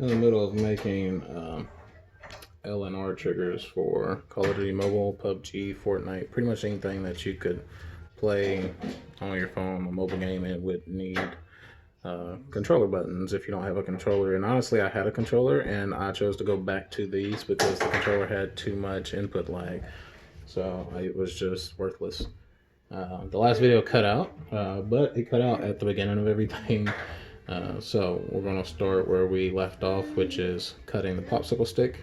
In the middle of making LNR triggers for Call of Duty Mobile, PUBG, Fortnite, pretty much anything that you could play on your phone, a mobile game, it would need controller buttons if you don't have a controller. And honestly, I had a controller and I chose to go back to these because the controller had too much input lag. So it was just worthless. The last video cut out, but it cut out at the beginning of everything. So we're going to start where we left off, which is cutting the popsicle stick.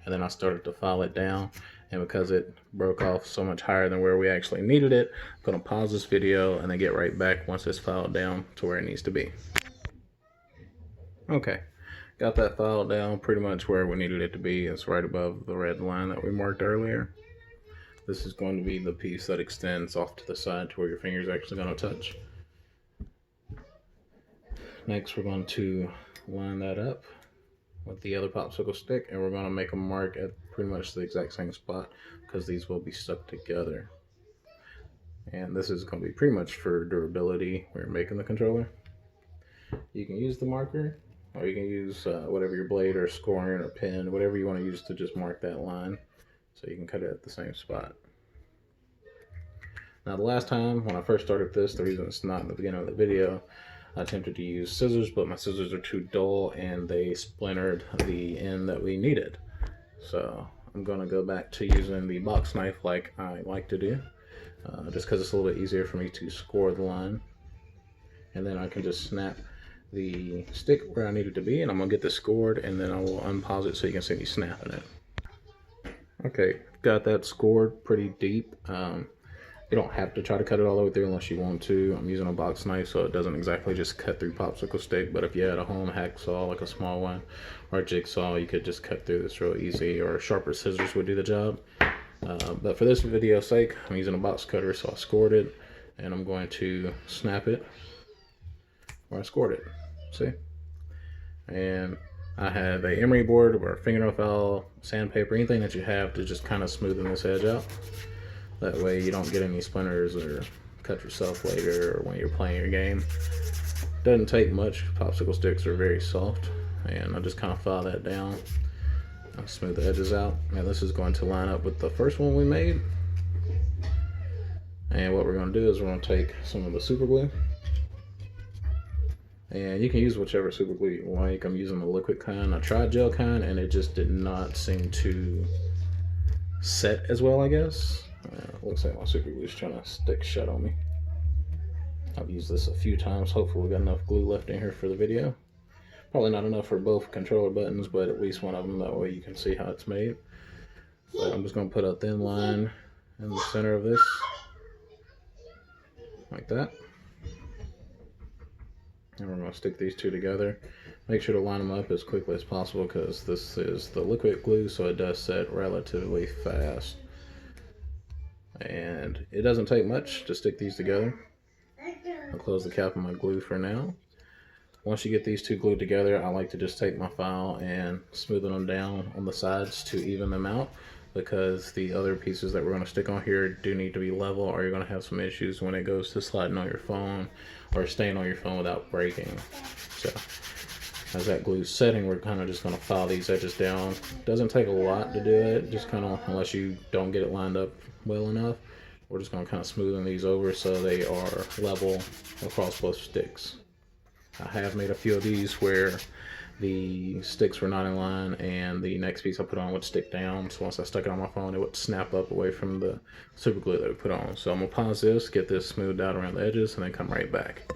And then I started to file it down. And because it broke off so much higher than where we actually needed it, I'm going to pause this video and then get right back once it's filed down to where it needs to be. Okay, got that filed down pretty much where we needed it to be. It's right above the red line that we marked earlier. This is going to be the piece that extends off to the side to where your finger is actually going to touch. Next, we're going to line that up with the other popsicle stick, and we're going to make a mark at pretty much the exact same spot because these will be stuck together. And this is going to be pretty much for durability when you're making the controller. You can use the marker, or you can use whatever your blade or scoring or pen, whatever you want to use to just mark that line so you can cut it at the same spot. Now, the last time when I first started this, the reason it's not in the beginning of the video, I attempted to use scissors, but my scissors are too dull and they splintered the end that we needed. So I'm going to go back to using the box knife like I like to do, just because it's a little bit easier for me to score the line. And then I can just snap the stick where I need it to be, and I'm going to get this scored, and then I will unpause it so you can see me snapping it. Okay, got that scored pretty deep. You don't have to try to cut it all the way through unless you want to. I'm using a box knife so it doesn't exactly just cut through popsicle stick, but if you had a home hacksaw, like a small one, or a jigsaw, you could just cut through this real easy, or sharper scissors would do the job. But for this video's sake, I'm using a box cutter, so I scored it, and I'm going to snap it where I scored it. See? And I have a emery board or fingernail file, sandpaper, anything that you have to just kind of smoothen this edge out. That way you don't get any splinters or cut yourself later or when you're playing your game. Doesn't take much. Popsicle sticks are very soft, and I just kind of file that down. I'll smooth the edges out. And this is going to line up with the first one we made. And what we're going to do is we're going to take some of the super glue. And you can use whichever super glue you like. I'm using the liquid kind. I tried gel kind and it just did not seem to set as well, I guess. Looks like my super glue is trying to stick shut on me. I've used this a few times. Hopefully we got enough glue left in here for the video. Probably not enough for both controller buttons, but at least one of them, that way you can see how it's made. So I'm just going to put a thin line in the center of this, like that. And we're going to stick these two together. Make sure to line them up as quickly as possible because this is the liquid glue, so it does set relatively fast. And it doesn't take much to stick these together. I'll close the cap of my glue for now. Once you get these two glued together, I like to just take my file and smoothen them down on the sides to even them out, because the other pieces that we're going to stick on here do need to be level, or you're going to have some issues when it goes to sliding on your phone or staying on your phone without breaking. So as that glue's setting, we're kind of just going to file these edges down. Doesn't take a lot to do it, just kind of, unless you don't get it lined up well enough. We're just going to kind of smoothen these over so they are level across both sticks. I have made a few of these where the sticks were not in line and the next piece I put on would stick down, so once I stuck it on my phone it would snap up away from the super glue that we put on. So I'm going to pause this, get this smoothed out around the edges, and then come right back.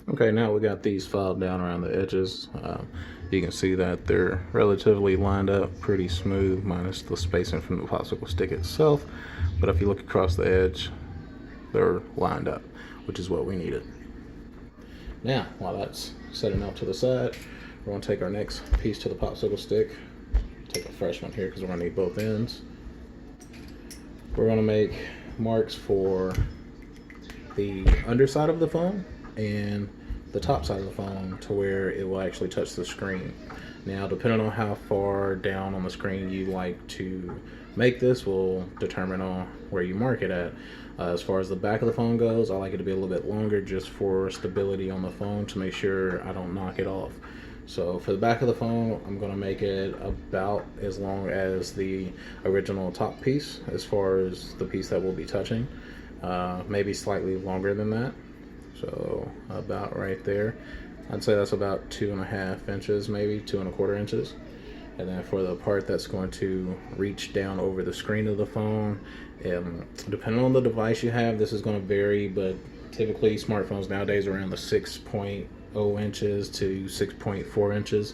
Okay, now we got these filed down around the edges. You can see that they're relatively lined up, pretty smooth, minus the spacing from the popsicle stick itself. But if you look across the edge, they're lined up, which is what we needed. Now, while that's setting out to the side, we're going to take our next piece to the popsicle stick. Take a fresh one here because we're going to need both ends. We're going to make marks for the underside of the phone and the top side of the phone to where it will actually touch the screen. Now, depending on how far down on the screen you like to make this will determine on where you mark it at. As far as the back of the phone goes, I like it to be a little bit longer just for stability on the phone to make sure I don't knock it off. So for the back of the phone, I'm going to make it about as long as the original top piece, as far as the piece that we'll be touching. Maybe slightly longer than that. So about right there. I'd say that's about 2.5 inches, maybe 2.25 inches. And then for the part that's going to reach down over the screen of the phone, depending on the device you have, this is going to vary, but typically smartphones nowadays are around the 6.0 inches to 6.4 inches.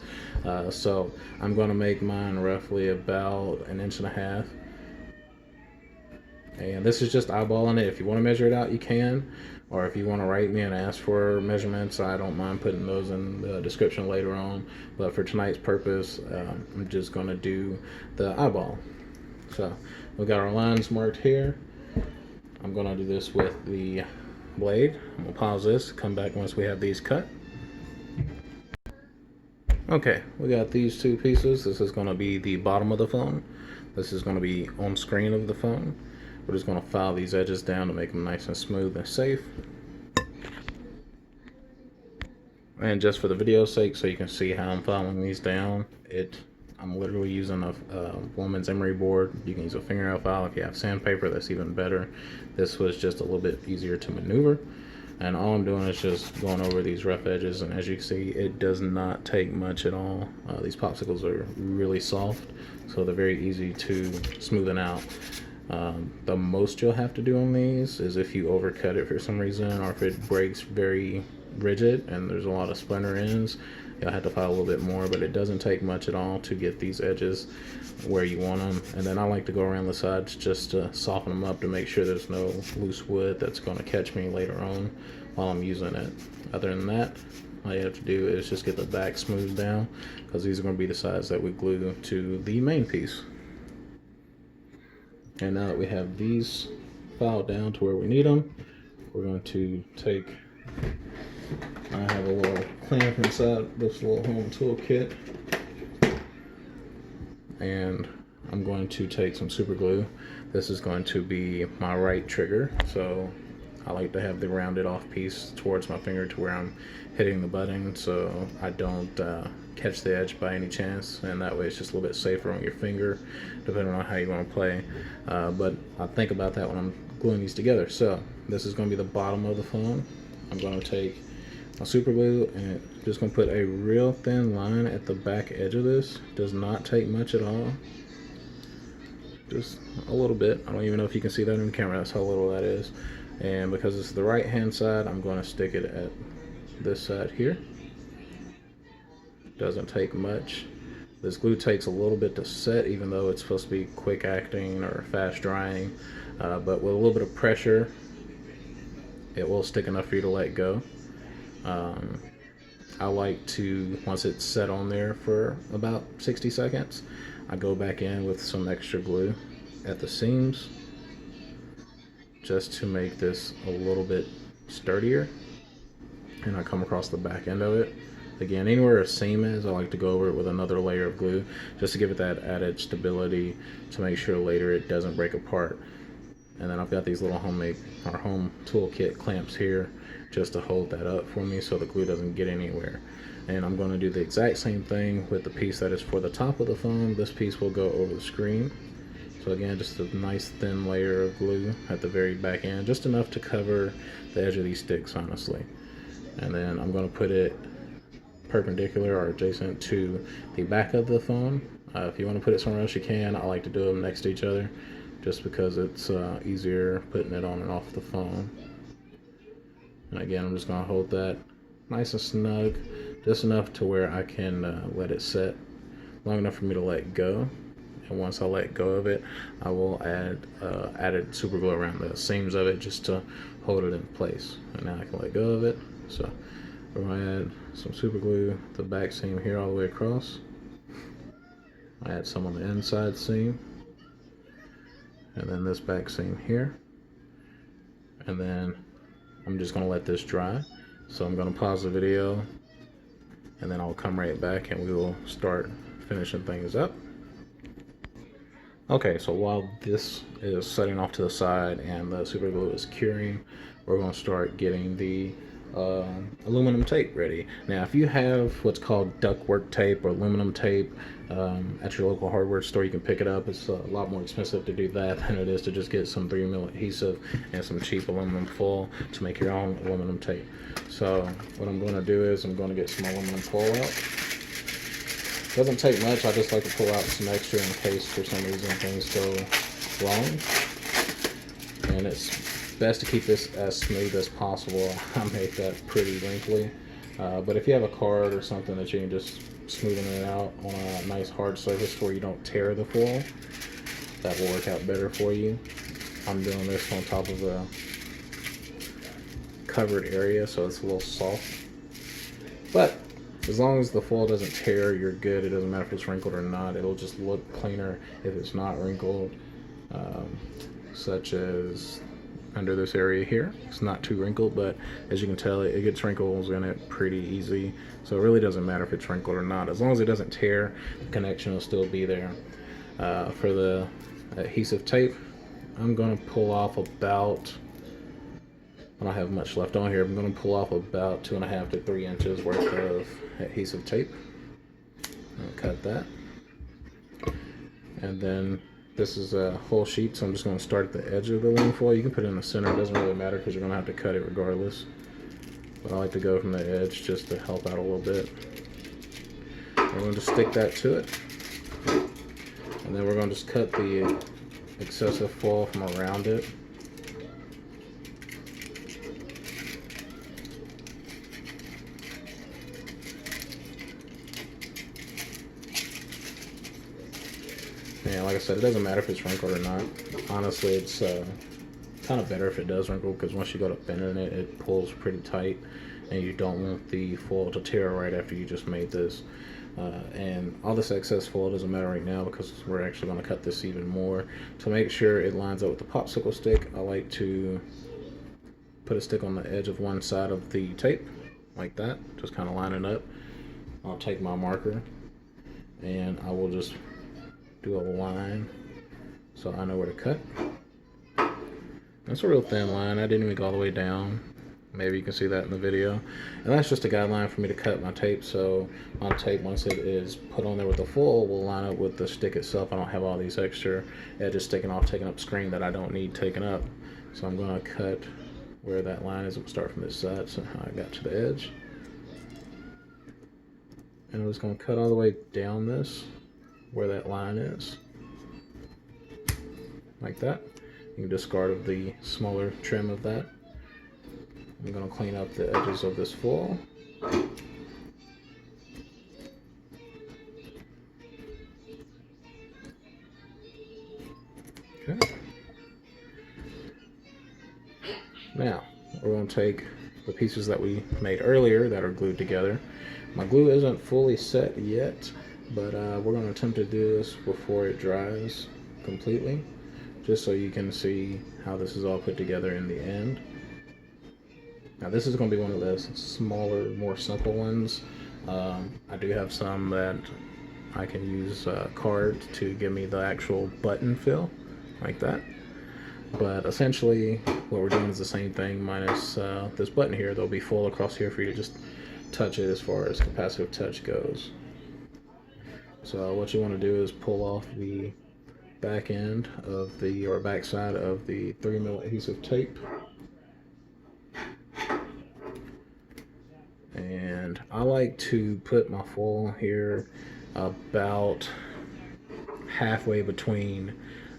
So I'm going to make mine roughly about 1.5 inches. And this is just eyeballing it. If you want to measure it out, you can. Or if you want to write me and ask for measurements, I don't mind putting those in the description later on. But for tonight's purpose, I'm just going to do the eyeball. So we've got our lines marked here. I'm going to do this with the blade. I'm going to pause this, come back once we have these cut. Okay, we got these two pieces. This is going to be the bottom of the phone. This is going to be on screen of the phone. We're just going to file these edges down to make them nice and smooth and safe. And just for the video's sake, so you can see how I'm filing these down, I'm literally using a woman's emery board. You can use a fingernail file. If you have sandpaper, that's even better. This was just a little bit easier to maneuver. And all I'm doing is just going over these rough edges, and as you can see, it does not take much at all. These popsicles are really soft, so they're very easy to smoothen out. The most you'll have to do on these is if you overcut it for some reason, or if it breaks very rigid and there's a lot of splinter ends, you'll have to file a little bit more, but it doesn't take much at all to get these edges where you want them. And then I like to go around the sides just to soften them up to make sure there's no loose wood that's going to catch me later on while I'm using it. Other than that, all you have to do is just get the back smoothed down, because these are going to be the sides that we glue to the main piece. And now that we have these filed down to where we need them, we're going to take, I have a little clamp inside this little home tool kit, and I'm going to take some super glue. This is going to be my right trigger, so I like to have the rounded off piece towards my finger to where I'm hitting the button, so I don't catch the edge by any chance, and that way it's just a little bit safer on your finger depending on how you want to play. But I think about that when I'm gluing these together. So this is going to be the bottom of the phone. I'm going to take my super glue and just going to put a real thin line at the back edge of this. Does not take much at all, just a little bit. I don't even know if you can see that in the camera, that's how little that is. And because it's the right hand side, I'm going to stick it at this side here. Doesn't take much. This glue takes a little bit to set, even though it's supposed to be quick acting or fast drying, but with a little bit of pressure it will stick enough for you to let go. I like to, once it's set on there for about 60 seconds, I go back in with some extra glue at the seams just to make this a little bit sturdier, and I come across the back end of it. Again, anywhere a seam is, I like to go over it with another layer of glue just to give it that added stability to make sure later it doesn't break apart. And then I've got these little home toolkit clamps here just to hold that up for me so the glue doesn't get anywhere. And I'm going to do the exact same thing with the piece that is for the top of the phone. This piece will go over the screen. So again, just a nice thin layer of glue at the very back end, just enough to cover the edge of these sticks, honestly. And then I'm going to put it perpendicular or adjacent to the back of the phone. If you want to put it somewhere else, you can. I like to do them next to each other just because it's easier putting it on and off the phone. And again, I'm just going to hold that nice and snug, just enough to where I can let it set long enough for me to let go. And once I let go of it, I will add added super glue around the seams of it just to hold it in place. And now I can let go of it. So we're going to add some super glue the back seam here all the way across. I add some on the inside seam, and then this back seam here. And then I'm just going to let this dry. So I'm going to pause the video and then I'll come right back and we will start finishing things up. Okay, so while this is setting off to the side and the super glue is curing, we're going to start getting the aluminum tape ready. Now, if you have what's called ductwork tape or aluminum tape at your local hardware store, you can pick it up. It's a lot more expensive to do that than it is to just get some 3mm adhesive and some cheap aluminum foil to make your own aluminum tape. So what I'm going to do is I'm going to get some aluminum foil out. Doesn't take much. I just like to pull out some extra in case for some reason things go wrong. And it's best to keep this as smooth as possible. I make that pretty wrinkly. But if you have a card or something that you can just smoothen it out on a nice hard surface where you don't tear the foil, that will work out better for you. I'm doing this on top of a covered area, so it's a little soft. But as long as the foil doesn't tear, you're good. It doesn't matter if it's wrinkled or not. It'll just look cleaner if it's not wrinkled, such as under this area here. It's not too wrinkled, but as you can tell, it gets wrinkles in it pretty easy. So it really doesn't matter if it's wrinkled or not. As long as it doesn't tear, the connection will still be there. For the adhesive tape, I'm going to pull off about, I don't have much left on here. I'm going to pull off about 2.5 to 3 inches worth of adhesive tape. I'll cut that. And then this is a whole sheet, so I'm just going to start at the edge of the aluminum foil. You can put it in the center, it doesn't really matter because you're going to have to cut it regardless. But I like to go from the edge just to help out a little bit. We're going to stick that to it. And then we're going to just cut the excessive foil from around it. And like I said, it doesn't matter if it's wrinkled or not. Honestly, it's kind of better if it does wrinkle, because once you go to bending it, it pulls pretty tight, and you don't want the foil to tear right after you just made this. And all this excess foil doesn't matter right now because we're actually going to cut this even more. To make sure it lines up with the popsicle stick, I like to put a stick on the edge of one side of the tape, like that, just kind of line it up. I'll take my marker and I will just do a line so I know where to cut. That's a real thin line. I didn't even go all the way down. Maybe you can see that in the video. And that's just a guideline for me to cut my tape. So my tape, once it is put on there with the foil, will line up with the stick itself. I don't have all these extra edges sticking off, taking up screen that I don't need taken up. So I'm going to cut where that line is. We'll start from this side, so I got to the edge. And I'm just going to cut all the way down this, where that line is, like that. You can discard of the smaller trim of that. I'm going to clean up the edges of this foil. Okay. Now, we're going to take the pieces that we made earlier that are glued together. My glue isn't fully set yet, but we're going to attempt to do this before it dries completely, just so you can see how this is all put together in the end. Now this is going to be one of the smaller, more simple ones. I do have some that I can use cards to give me the actual button fill, like that. But essentially what we're doing is the same thing minus this button here. There'll be foil across here for you to just touch it as far as capacitive touch goes. So what you want to do is pull off the back end of the, or back side of the 3mm adhesive tape. And I like to put my foil here about halfway between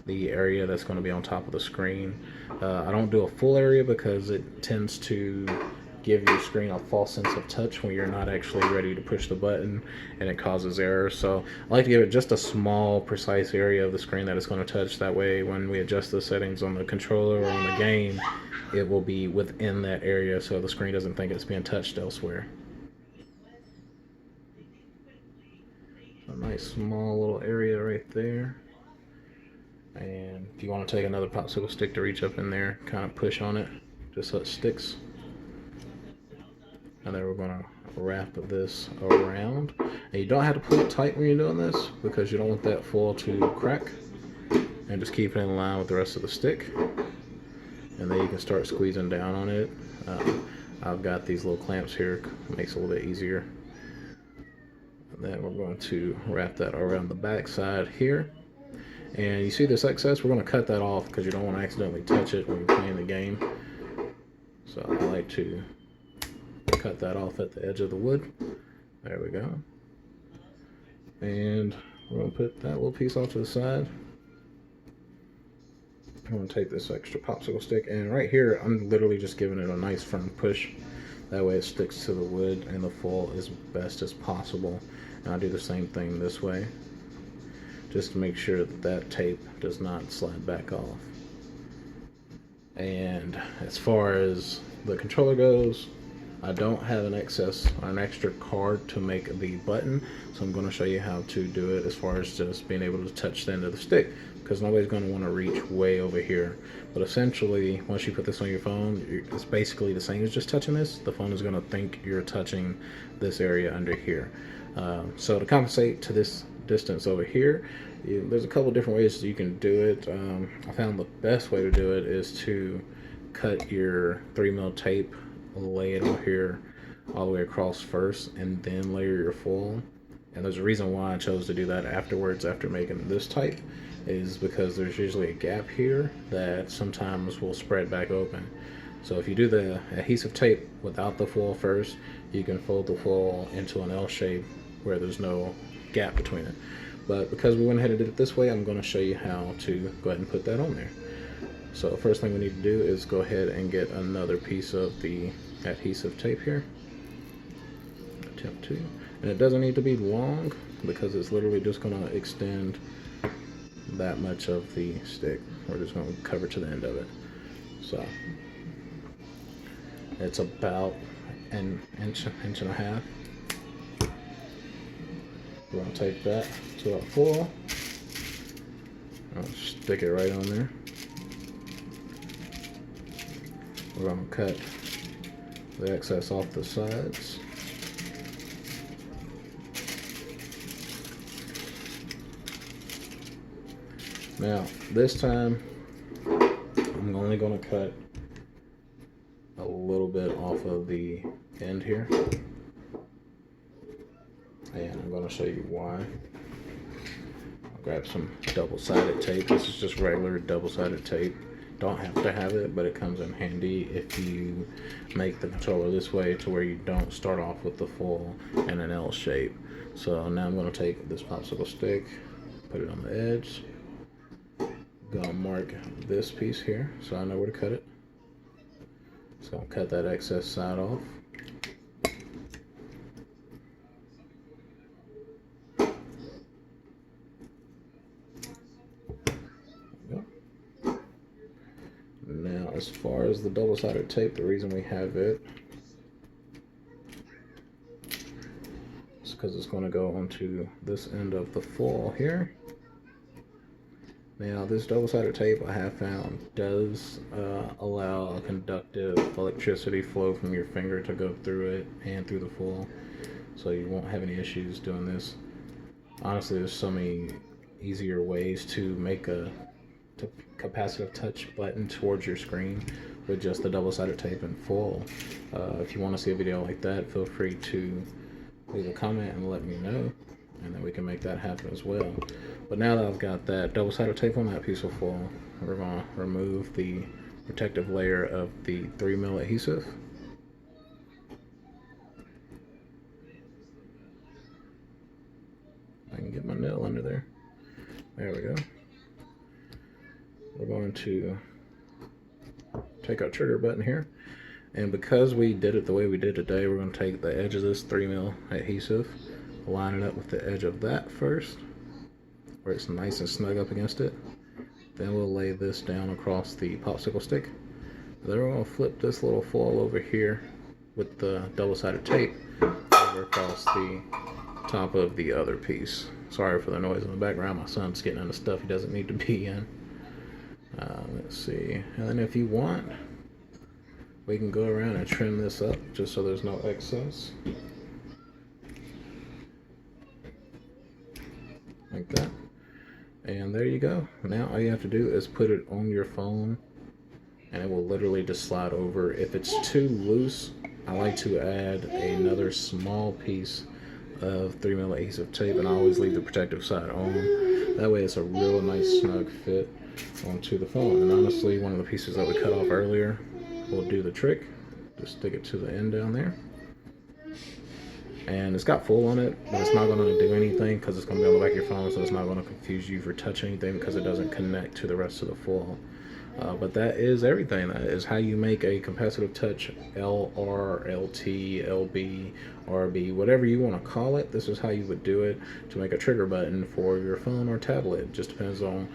the area that's going to be on top of the screen. I don't do a full area because it tends to give your screen a false sense of touch when you're not actually ready to push the button, and it causes errors. So I like to give it just a small, precise area of the screen that it's going to touch. That way when we adjust the settings on the controller or on the game, it will be within that area so the screen doesn't think it's being touched elsewhere. A nice small little area right there. And if you want to take another popsicle stick to reach up in there, kind of push on it just so it sticks. And then we're going to wrap this around. And you don't have to pull it tight when you're doing this because you don't want that foil to crack. And just keep it in line with the rest of the stick. And then you can start squeezing down on it. I've got these little clamps here, makes it a little bit easier. And then we're going to wrap that around the back side here. And you see this excess, we're going to cut that off because you don't want to accidentally touch it when you're playing the game. So I like to cut that off at the edge of the wood. There we go. And we're going to put that little piece off to the side. I'm going to take this extra popsicle stick, and right here I'm literally just giving it a nice firm push. That way it sticks to the wood and the foil as best as possible. And I'll do the same thing this way, just to make sure that that tape does not slide back off. And as far as the controller goes, I don't have an excess or an extra card to make the button, so I'm going to show you how to do it as far as just being able to touch the end of the stick, because nobody's going to want to reach way over here. But essentially, once you put this on your phone, it's basically the same as just touching this. The phone is going to think you're touching this area under here. So to compensate to this distance over here, there's a couple different ways you can do it. I found the best way to do it is to cut your 3mm tape, lay it over here all the way across first, and then layer your foil. And there's a reason why I chose to do that afterwards, after making this type, is because there's usually a gap here that sometimes will spread back open. So if you do the adhesive tape without the foil first, you can fold the foil into an L shape where there's no gap between it. But because we went ahead and did it this way, I'm going to show you how to go ahead and put that on there. So first thing we need to do is go ahead and get another piece of the adhesive tape here. Attempt to. And it doesn't need to be long because it's literally just going to extend that much of the stick. We're just going to cover to the end of it. So it's about an inch and a half. We're going to take that to our foil. I'll stick it right on there. We're going to cut the excess off the sides. Now, this time, I'm only going to cut a little bit off of the end here. And I'm going to show you why. I'll grab some double-sided tape. This is just regular double-sided tape. Don't have to have it, but it comes in handy if you make the controller this way, to where you don't start off with the foil in an L shape. So now I'm going to take this popsicle stick, put it on the edge. Gonna mark this piece here so I know where to cut it. So I'll cut that excess side off. Now, as far as the double-sided tape, the reason we have it is because it's going to go onto this end of the foil here. Now, this double-sided tape, I have found, does allow a conductive electricity flow from your finger to go through it and through the foil, so you won't have any issues doing this. Honestly, there's so many easier ways to make a capacitive touch button towards your screen with just the double-sided tape and foil. If you want to see a video like that, feel free to leave a comment and let me know, and then we can make that happen as well. But now that I've got that double-sided tape on that piece of foil, we're going to remove the protective layer of the 3mm adhesive. I can get my nail under there. There we go. We're going to take our trigger button here, and because we did it the way we did today, we're going to take the edge of this 3mm adhesive, line it up with the edge of that first, where it's nice and snug up against it. Then we'll lay this down across the popsicle stick. Then we're going to flip this little foil over here with the double-sided tape over across the top of the other piece. Sorry for the noise in the background. My son's getting into stuff he doesn't need to be in. Let's see. And then if you want, we can go around and trim this up just so there's no excess. like that. And there you go. Now all you have to do is put it on your phone and it will literally just slide over. If it's too loose, I like to add another small piece of 3mm adhesive tape, and I always leave the protective side on. That way it's a real nice snug fit onto the phone. And honestly, one of the pieces that we cut off earlier will do the trick. Just stick it to the end down there. And it's got full on it, but it's not going to do anything because it's going to be on the back of your phone, so it's not going to confuse you for touching anything because it doesn't connect to the rest of the foil. But that is everything. That is how you make a capacitive touch LR, LT, LB, RB, whatever you want to call it. This is how you would do it to make a trigger button for your phone or tablet. It just depends on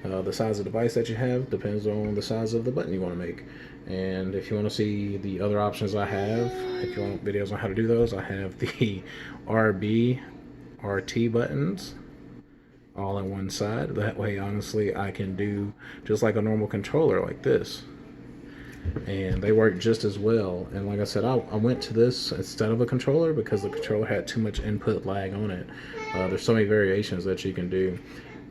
the size of device that you have, depends on the size of the button you want to make. And if you want to see the other options I have, if you want videos on how to do those, I have the RB, RT buttons all on one side. That way, honestly, I can do just like a normal controller like this. And they work just as well. And like I said, I went to this instead of a controller because the controller had too much input lag on it. There's so many variations that you can do.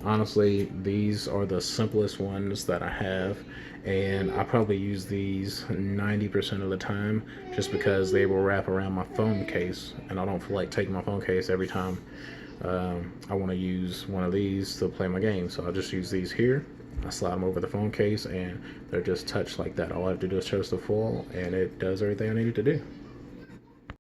Honestly, these are the simplest ones that I have, and I probably use these 90% of the time just because they will wrap around my phone case, and I don't feel like taking my phone case every time I want to use one of these to play my game. So I just use these here. I slide them over the phone case and they're just touched like that. All I have to do is choose the foil and it does everything I need it to do.